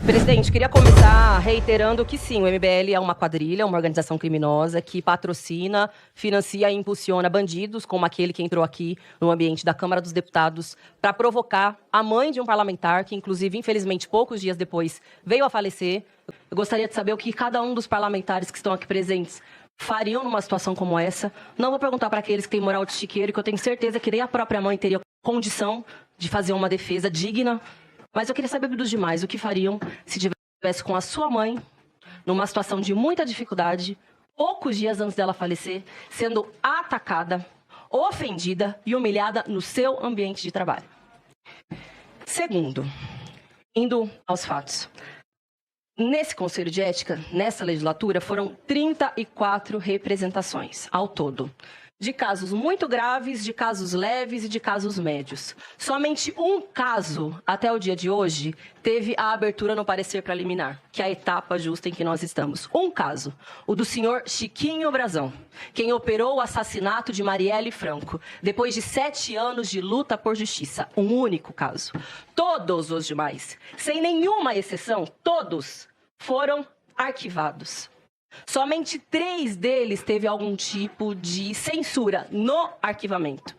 Presidente, queria começar reiterando que sim, o MBL é uma quadrilha, uma organização criminosa que patrocina, financia e impulsiona bandidos, como aquele que entrou aqui no ambiente da Câmara dos Deputados para provocar a mãe de um parlamentar, que inclusive, infelizmente, poucos dias depois veio a falecer. Eu gostaria de saber o que cada um dos parlamentares que estão aqui presentes fariam numa situação como essa. Não vou perguntar para aqueles que têm moral de chiqueiro, que eu tenho certeza que nem a própria mãe teria condição de fazer uma defesa digna. Mas eu queria saber dos demais, o que fariam se estivesse com a sua mãe, numa situação de muita dificuldade, poucos dias antes dela falecer, sendo atacada, ofendida e humilhada no seu ambiente de trabalho. Segundo, indo aos fatos. Nesse Conselho de Ética, nessa legislatura, foram 34 representações ao todo. De casos muito graves, de casos leves e de casos médios. Somente um caso, até o dia de hoje, teve a abertura no parecer preliminar, que é a etapa justa em que nós estamos. Um caso, o do senhor Chiquinho Brazão, quem operou o assassinato de Marielle Franco, depois de 7 anos de luta por justiça. Um único caso. Todos os demais, sem nenhuma exceção, todos foram arquivados. Somente 3 deles teve algum tipo de censura no arquivamento.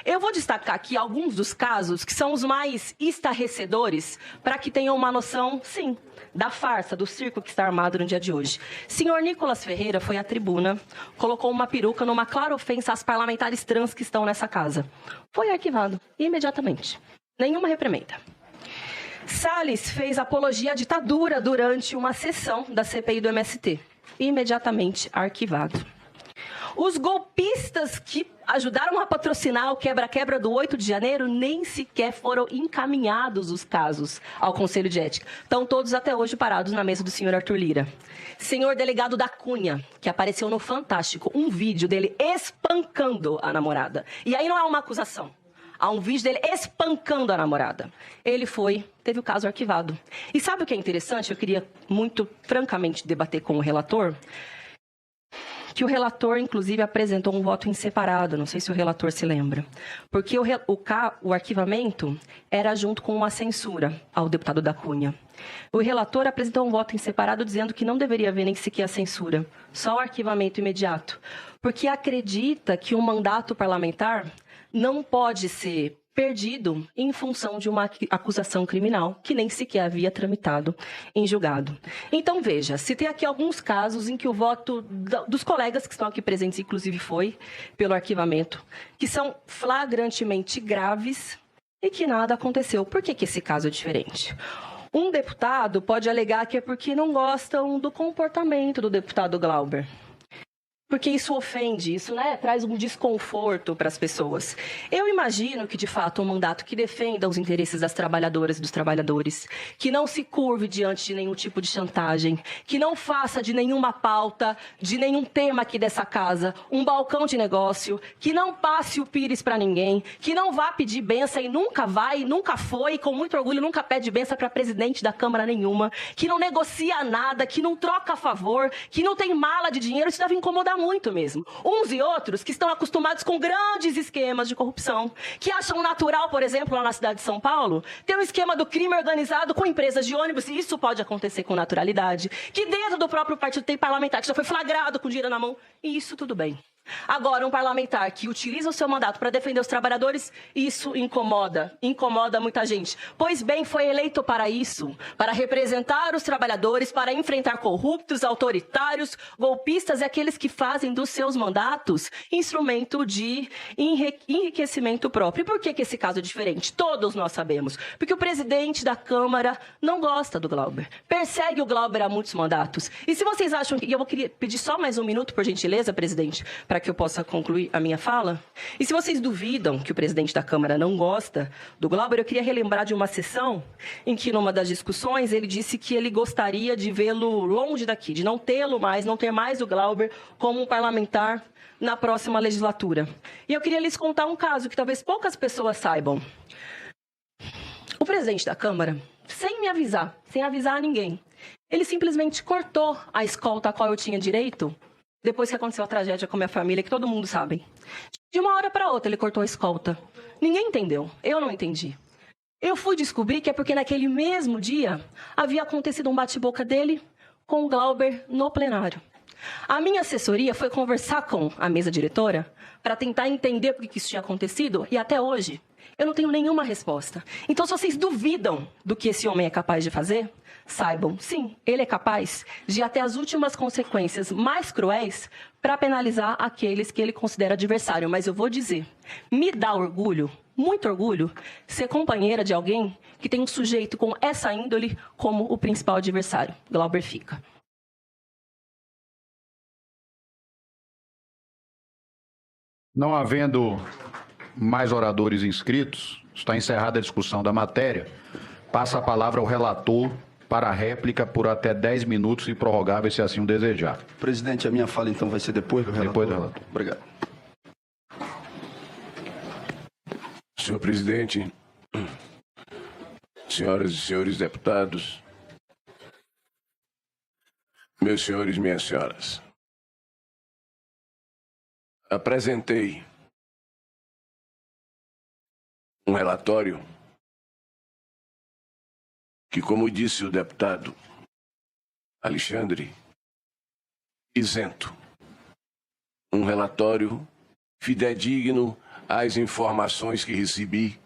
Eu vou destacar aqui alguns dos casos que são os mais estarrecedores para que tenham uma noção, sim, da farsa, do circo que está armado no dia de hoje. Senhor Nicolas Ferreira foi à tribuna, colocou uma peruca numa clara ofensa às parlamentares trans que estão nessa casa. Foi arquivado imediatamente. Nenhuma reprimenda. Salles fez apologia à ditadura durante uma sessão da CPI do MST. Imediatamente arquivado. Os golpistas que ajudaram a patrocinar o quebra-quebra do 8 de janeiro nem sequer foram encaminhados os casos ao Conselho de Ética. Estão todos até hoje parados na mesa do senhor Arthur Lira. Senhor delegado da Cunha, que apareceu no Fantástico, um vídeo dele espancando a namorada. E aí não é uma acusação. Há um vídeo dele espancando a namorada. Ele teve o caso arquivado. E sabe o que é interessante? Eu queria muito, francamente, debater com o relator, que o relator, inclusive, apresentou um voto em separado. Não sei se o relator se lembra. Porque o arquivamento era junto com uma censura ao deputado da Cunha. O relator apresentou um voto em separado dizendo que não deveria haver nem sequer a censura, só o arquivamento imediato. Porque acredita que um mandato parlamentar não pode ser perdido em função de uma acusação criminal que nem sequer havia tramitado em julgado. Então, veja, citei aqui alguns casos em que o voto dos colegas que estão aqui presentes, inclusive, foi pelo arquivamento, que são flagrantemente graves e que nada aconteceu. Por que esse caso é diferente? Um deputado pode alegar que é porque não gostam do comportamento do deputado Glauber. Porque isso ofende, isso traz um desconforto para as pessoas. Eu imagino que, de fato, um mandato que defenda os interesses das trabalhadoras e dos trabalhadores, que não se curve diante de nenhum tipo de chantagem, que não faça de nenhuma pauta, de nenhum tema aqui dessa casa, um balcão de negócio, que não passe o pires para ninguém, que não vá pedir benção e nunca vai, nunca foi, com muito orgulho, nunca pede benção para presidente da Câmara nenhuma, que não negocia nada, que não troca a favor, que não tem mala de dinheiro, isso deve incomodar muito mesmo. Uns e outros que estão acostumados com grandes esquemas de corrupção, que acham natural, por exemplo, lá na cidade de São Paulo, ter um esquema do crime organizado com empresas de ônibus, e isso pode acontecer com naturalidade, que dentro do próprio partido tem parlamentar que já foi flagrado com dinheiro na mão, e isso tudo bem. Agora, um parlamentar que utiliza o seu mandato para defender os trabalhadores, isso incomoda muita gente. Pois bem, foi eleito para isso, para representar os trabalhadores, para enfrentar corruptos, autoritários, golpistas e aqueles que fazem dos seus mandatos instrumento de enriquecimento próprio. E por que esse caso é diferente? Todos nós sabemos. Porque o presidente da Câmara não gosta do Glauber, persegue o Glauber há muitos mandatos. E se vocês acham que... E eu queria pedir só mais um minuto, por gentileza, presidente, para que eu possa concluir a minha fala. E se vocês duvidam que o presidente da Câmara não gosta do Glauber, eu queria relembrar de uma sessão em que, numa das discussões, ele disse que ele gostaria de vê-lo longe daqui, de não tê-lo mais, não ter mais o Glauber como um parlamentar na próxima legislatura. E eu queria lhes contar um caso que talvez poucas pessoas saibam. O presidente da Câmara, sem me avisar, sem avisar a ninguém, ele simplesmente cortou a escolta a qual eu tinha direito depois que aconteceu a tragédia com a minha família, que todo mundo sabe. De uma hora para outra, ele cortou a escolta. Ninguém entendeu. Eu não entendi. Eu fui descobrir que é porque naquele mesmo dia havia acontecido um bate-boca dele com o Glauber no plenário. A minha assessoria foi conversar com a mesa diretora para tentar entender por que isso tinha acontecido e até hoje eu não tenho nenhuma resposta. Então, se vocês duvidam do que esse homem é capaz de fazer, saibam, sim, ele é capaz de ir até as últimas consequências mais cruéis para penalizar aqueles que ele considera adversário. Mas eu vou dizer, me dá orgulho, muito orgulho, ser companheira de alguém que tem um sujeito com essa índole como o principal adversário. Glauber Fica. Não havendo mais oradores inscritos, está encerrada a discussão da matéria. Passa a palavra ao relator para a réplica por até 10 minutos e prorrogável, se assim o desejar. Presidente, a minha fala então vai ser depois do relator? Depois do relator. Obrigado. Senhor presidente, senhoras e senhores deputados, meus senhores e minhas senhoras, apresentei um relatório que, como disse o deputado Alexandre, isento. Um relatório fidedigno às informações que recebi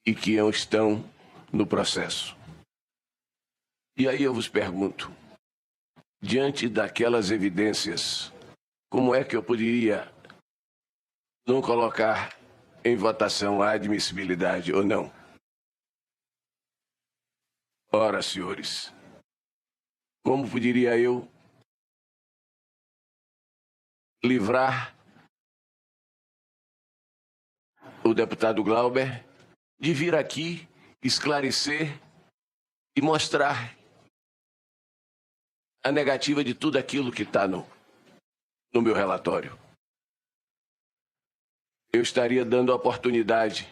e que estão no processo. E aí eu vos pergunto, diante daquelas evidências, como é que eu poderia não colocar em votação a admissibilidade ou não? Ora, senhores, como poderia eu livrar o deputado Glauber de vir aqui esclarecer e mostrar a negativa de tudo aquilo que está no meu relatório? Eu estaria dando a oportunidade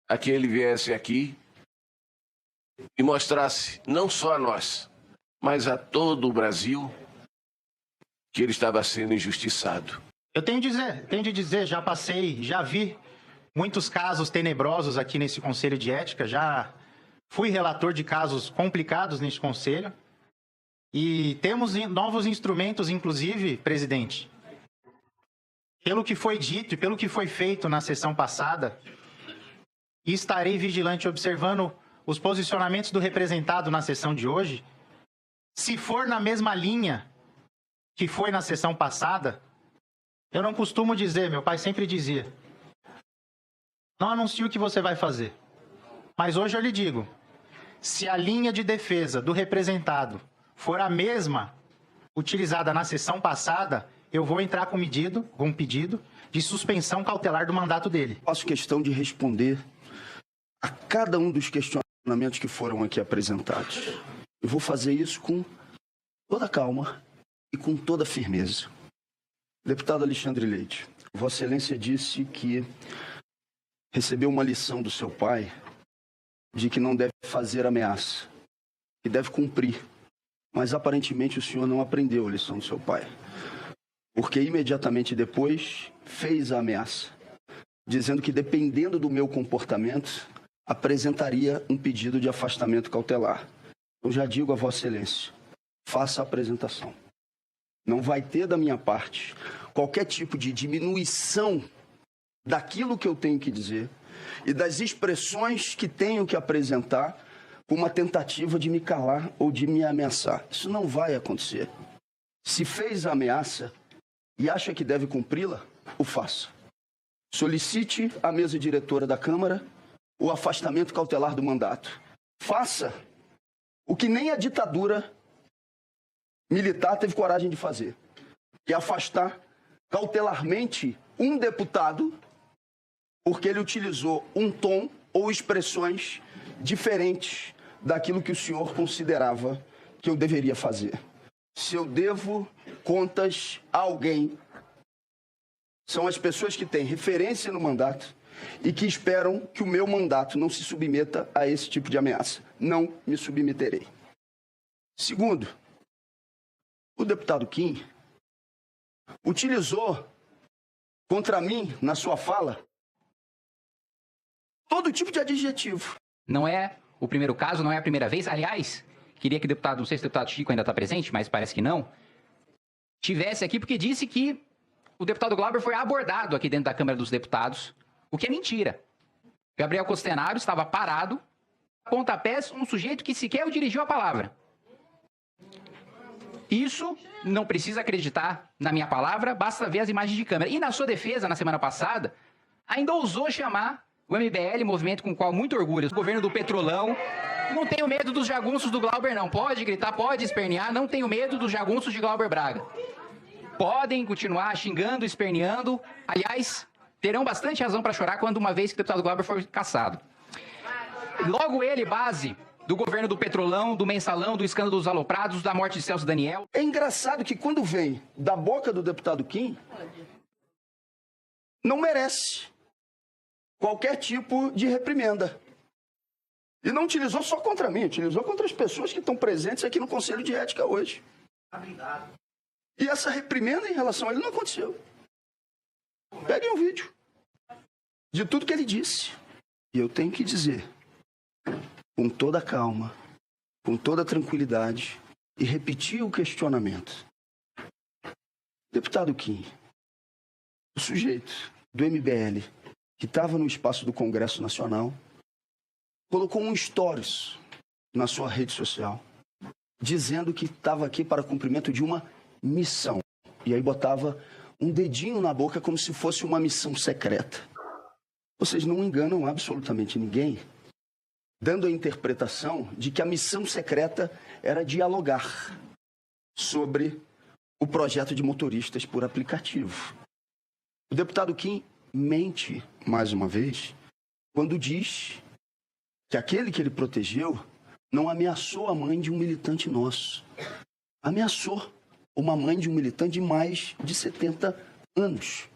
a que ele viesse aqui e mostrasse, não só a nós, mas a todo o Brasil, que ele estava sendo injustiçado. Eu tenho de dizer, já vi muitos casos tenebrosos aqui nesse Conselho de Ética, já fui relator de casos complicados nesse Conselho, e temos novos instrumentos, inclusive, presidente. Pelo que foi dito e pelo que foi feito na sessão passada, e estarei vigilante observando os posicionamentos do representado na sessão de hoje, se for na mesma linha que foi na sessão passada, eu não costumo dizer, meu pai sempre dizia, não anuncio o que você vai fazer. Mas hoje eu lhe digo, se a linha de defesa do representado for a mesma utilizada na sessão passada, eu vou entrar com um pedido de suspensão cautelar do mandato dele. Faço questão de responder a cada um dos questionamentos que foram aqui apresentados. Eu vou fazer isso com toda calma e com toda firmeza. Deputado Alexandre Leite, Vossa Excelência disse que recebeu uma lição do seu pai de que não deve fazer ameaça, que deve cumprir. Mas aparentemente o senhor não aprendeu a lição do seu pai, porque imediatamente depois fez a ameaça, dizendo que dependendo do meu comportamento, apresentaria um pedido de afastamento cautelar. Eu já digo a Vossa Excelência, faça a apresentação. Não vai ter da minha parte qualquer tipo de diminuição daquilo que eu tenho que dizer e das expressões que tenho que apresentar com uma tentativa de me calar ou de me ameaçar. Isso não vai acontecer. Se fez a ameaça e acha que deve cumpri-la, o faça. Solicite à mesa diretora da Câmara o afastamento cautelar do mandato. Faça o que nem a ditadura militar teve coragem de fazer, que é afastar cautelarmente um deputado porque ele utilizou um tom ou expressões diferentes daquilo que o senhor considerava que eu deveria fazer. Se eu devo contas a alguém, são as pessoas que têm referência no mandato e que esperam que o meu mandato não se submeta a esse tipo de ameaça. Não me submeterei. Segundo, o deputado Kim utilizou contra mim, na sua fala, todo tipo de adjetivo. Não é o primeiro caso, não é a primeira vez. Aliás, queria que o deputado, não sei se o deputado Chico ainda está presente, mas parece que não, tivesse aqui porque disse que o deputado Glauber foi abordado aqui dentro da Câmara dos Deputados, o que é mentira. Gabriel Costenaro estava parado, pontapés, um sujeito que sequer o dirigiu a palavra. Isso não precisa acreditar na minha palavra, basta ver as imagens de câmera. E na sua defesa, na semana passada, ainda ousou chamar o MBL, movimento com o qual muito orgulho, o governo do Petrolão. Não tenho medo dos jagunços do Glauber, não. Pode gritar, pode espernear, não tenho medo dos jagunços de Glauber Braga. Podem continuar xingando, esperneando. Aliás, terão bastante razão para chorar quando uma vez que o deputado Glauber for cassado. Logo ele, base do governo do Petrolão, do Mensalão, do escândalo dos aloprados, da morte de Celso Daniel. É engraçado que quando vem da boca do deputado Kim, não merece qualquer tipo de reprimenda. E não utilizou só contra mim, utilizou contra as pessoas que estão presentes aqui no Conselho de Ética hoje. E essa reprimenda em relação a ele não aconteceu. Peguem um vídeo de tudo que ele disse. E eu tenho que dizer, com toda a calma, com toda a tranquilidade, e repetir o questionamento. Deputado Kim, o sujeito do MBL, que estava no espaço do Congresso Nacional, colocou um stories na sua rede social, dizendo que estava aqui para cumprimento de uma missão. E aí botava um dedinho na boca como se fosse uma missão secreta. Vocês não enganam absolutamente ninguém, dando a interpretação de que a missão secreta era dialogar sobre o projeto de motoristas por aplicativo. O deputado Kim mente, mais uma vez, quando diz que aquele que ele protegeu não ameaçou a mãe de um militante nosso. Ameaçou uma mãe de um militante de mais de 70 anos.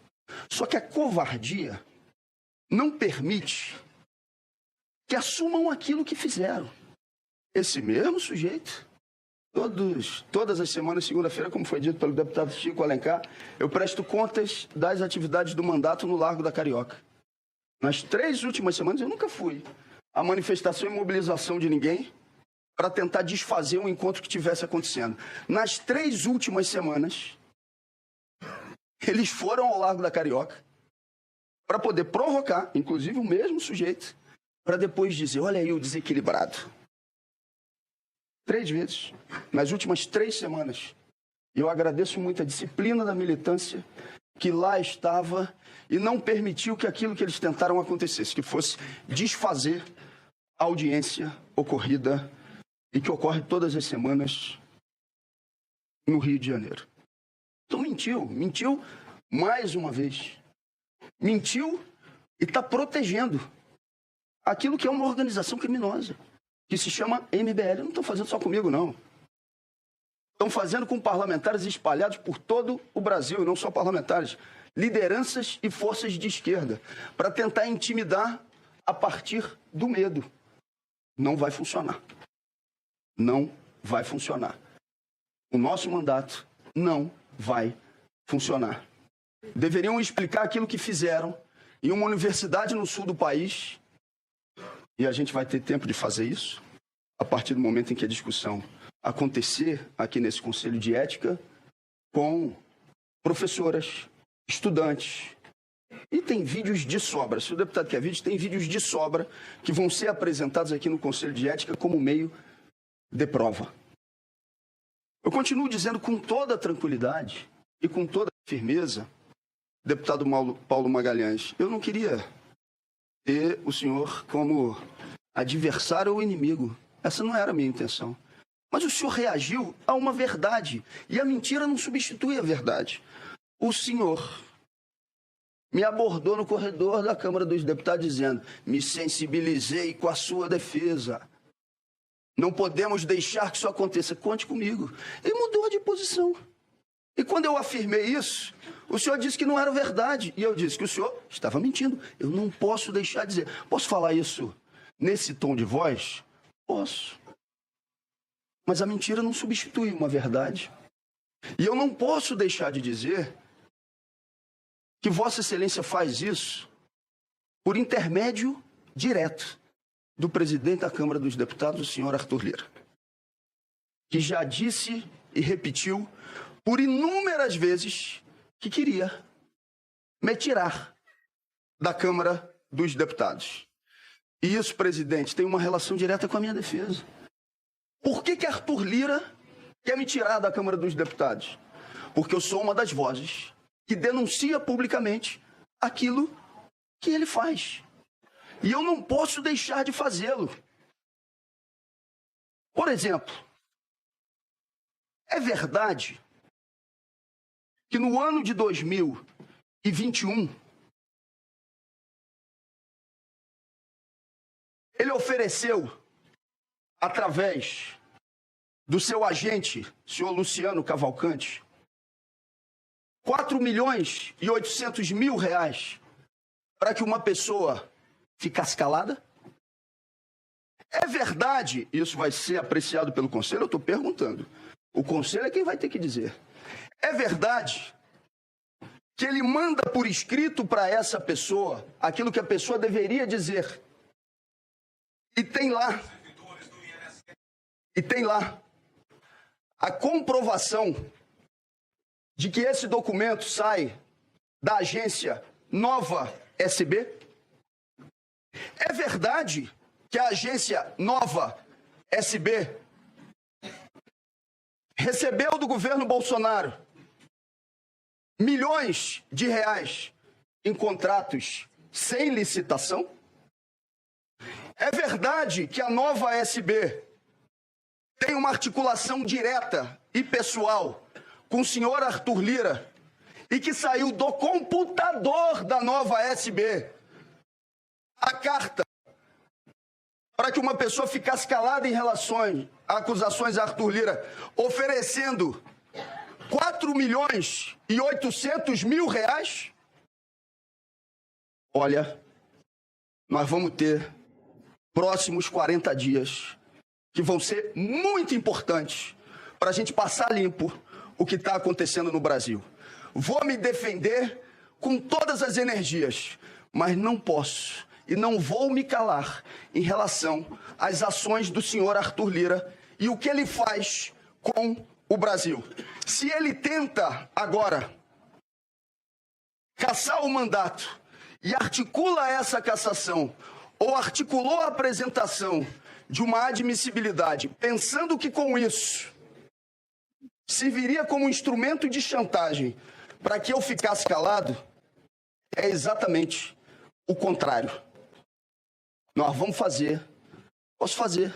Só que a covardia não permite que assumam aquilo que fizeram. Esse mesmo sujeito, todas as semanas, segunda-feira, como foi dito pelo deputado Chico Alencar, eu presto contas das atividades do mandato no Largo da Carioca. Nas 3 últimas semanas eu nunca fui a manifestação e mobilização de ninguém para tentar desfazer um encontro que estivesse acontecendo. Nas 3 últimas semanas, eles foram ao Largo da Carioca para poder provocar, inclusive o mesmo sujeito, para depois dizer, olha aí o desequilibrado. 3 vezes, nas últimas 3 semanas. Eu agradeço muito a disciplina da militância que lá estava e não permitiu que aquilo que eles tentaram acontecesse, que fosse desfazer a audiência ocorrida e que ocorre todas as semanas no Rio de Janeiro. Então mentiu mais uma vez. Mentiu e está protegendo aquilo que é uma organização criminosa, que se chama MBL. Não estão fazendo só comigo, não. Estão fazendo com parlamentares espalhados por todo o Brasil, e não só parlamentares, lideranças e forças de esquerda, para tentar intimidar a partir do medo. Não vai funcionar. Não vai funcionar. O nosso mandato não vai funcionar. Deveriam explicar aquilo que fizeram em uma universidade no sul do país, e a gente vai ter tempo de fazer isso a partir do momento em que a discussão acontecer aqui nesse Conselho de Ética com professoras, estudantes. E tem vídeos de sobra. Se o deputado quer vídeo, tem vídeos de sobra que vão ser apresentados aqui no Conselho de Ética como meio de prova. Eu continuo dizendo com toda a tranquilidade e com toda a firmeza, deputado Paulo Magalhães, eu não queria ter o senhor como adversário ou inimigo. Essa não era a minha intenção. Mas o senhor reagiu a uma verdade. E a mentira não substitui a verdade. O senhor me abordou no corredor da Câmara dos Deputados dizendo: me sensibilizei com a sua defesa. Não podemos deixar que isso aconteça. Conte comigo. Ele mudou de posição. E quando eu afirmei isso, o senhor disse que não era verdade. E eu disse que o senhor estava mentindo. Eu não posso deixar de dizer. Posso falar isso nesse tom de voz? Posso. Mas a mentira não substitui uma verdade. E eu não posso deixar de dizer que Vossa Excelência faz isso por intermédio direto do presidente da Câmara dos Deputados, o senhor Arthur Lira, que já disse e repetiu por inúmeras vezes que queria me tirar da Câmara dos Deputados. E isso, presidente, tem uma relação direta com a minha defesa. Por que Arthur Lira quer me tirar da Câmara dos Deputados? Porque eu sou uma das vozes que denuncia publicamente aquilo que ele faz. E eu não posso deixar de fazê-lo. Por exemplo, é verdade que no ano de 2021, ele ofereceu, através do seu agente, senhor Luciano Cavalcante, 4.800.000 para que uma pessoa ficasse calada? É verdade, isso vai ser apreciado pelo Conselho, eu estou perguntando. O Conselho é quem vai ter que dizer. É verdade que ele manda por escrito para essa pessoa aquilo que a pessoa deveria dizer. E tem lá a comprovação de que esse documento sai da agência Nova SB? É verdade que a agência Nova SB recebeu do governo Bolsonaro milhões de reais em contratos sem licitação? É verdade que a Nova SB tem uma articulação direta e pessoal com o senhor Arthur Lira e que saiu do computador da Nova SB a carta para que uma pessoa ficasse calada em relação a acusações a Arthur Lira, oferecendo 4.800.000? Olha, nós vamos ter próximos 40 dias que vão ser muito importantes para a gente passar limpo o que está acontecendo no Brasil. Vou me defender com todas as energias, mas não posso e não vou me calar em relação às ações do senhor Arthur Lira e o que ele faz com o Brasil. Se ele tenta agora cassar o mandato e articula essa cassação, ou articulou a apresentação de uma admissibilidade, pensando que com isso serviria como instrumento de chantagem para que eu ficasse calado, é exatamente o contrário. Nós vamos fazer, posso fazer,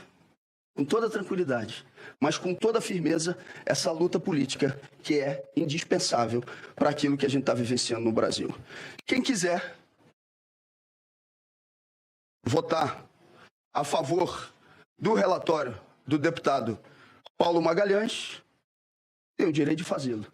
com toda tranquilidade, mas com toda firmeza, essa luta política que é indispensável para aquilo que a gente está vivenciando no Brasil. Quem quiser votar a favor do relatório do deputado Paulo Magalhães, tem o direito de fazê-lo.